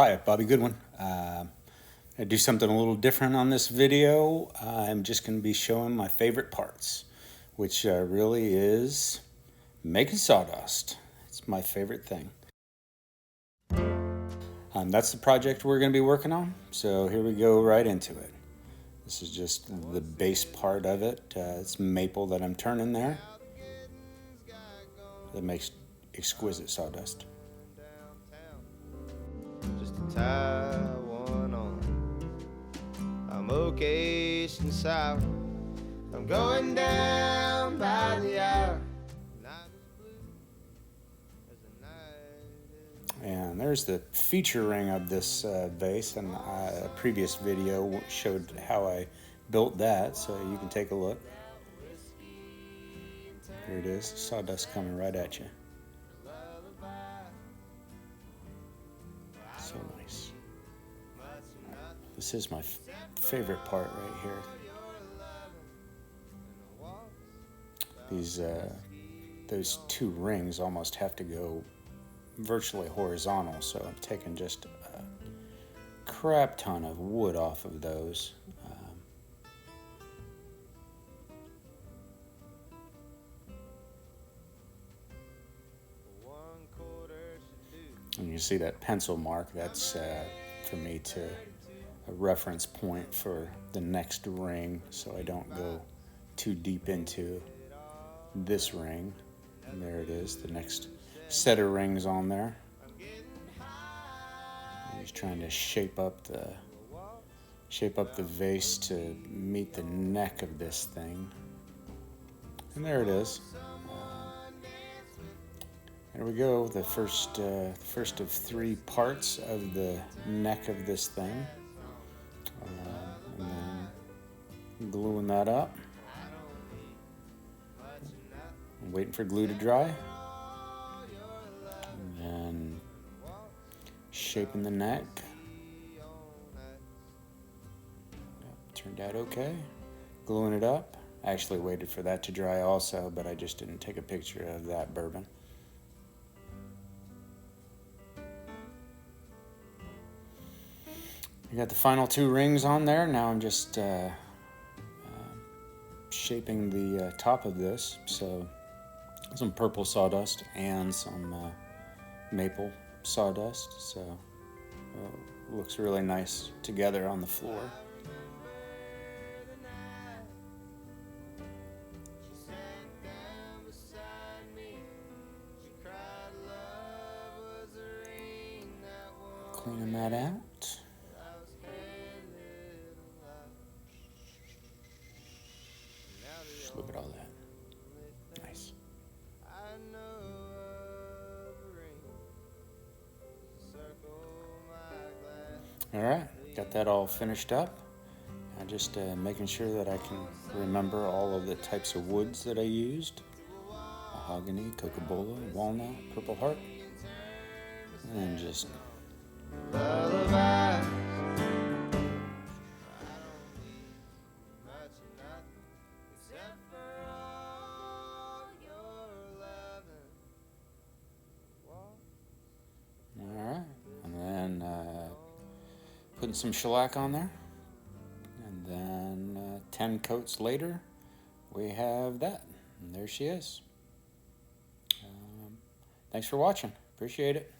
Hi, Bobby Goodwin. I do something a little different on this video. I'm just going to be showing my favorite parts, which really is making sawdust. It's my favorite thing. That's the project we're going to be working on, so here we go right into it. This is just the base part of it. It's maple that I'm turning there. That makes exquisite sawdust. Just to tie one on. I'm okay and sour. I'm going down by the hour. And there's the feature ring of this vase, and a previous video showed how I built that, so you can take a look. Here it is, sawdust coming right at you. So nice. This is my favorite part right here. These those two rings almost have to go virtually horizontal, so I'm taking just a crap ton of wood off of those. And you see that pencil mark, that's for me to a reference point for the next ring, so I don't go too deep into this ring. And there it is, the next set of rings on there. I'm just trying to shape up the vase to meet the neck of this thing. And there it is. There we go, the first of three parts of the neck of this thing. And then gluing that up. I'm waiting for glue to dry. And then shaping the neck. Turned out okay. Gluing it up. I actually waited for that to dry also, but I just didn't take a picture of that bourbon. I got the final two rings on there. Now I'm just shaping the top of this. So some purple sawdust and some maple sawdust. So looks really nice together on the floor. Cleaning that out. Look at all that. Nice. All right, got that all finished up. I'm just making sure that I can remember all of the types of woods that I used. Mahogany, cocobolo, walnut, purple heart. And just putting some shellac on there, and then 10 coats later we have that, and there she is. Thanks for watching, appreciate it.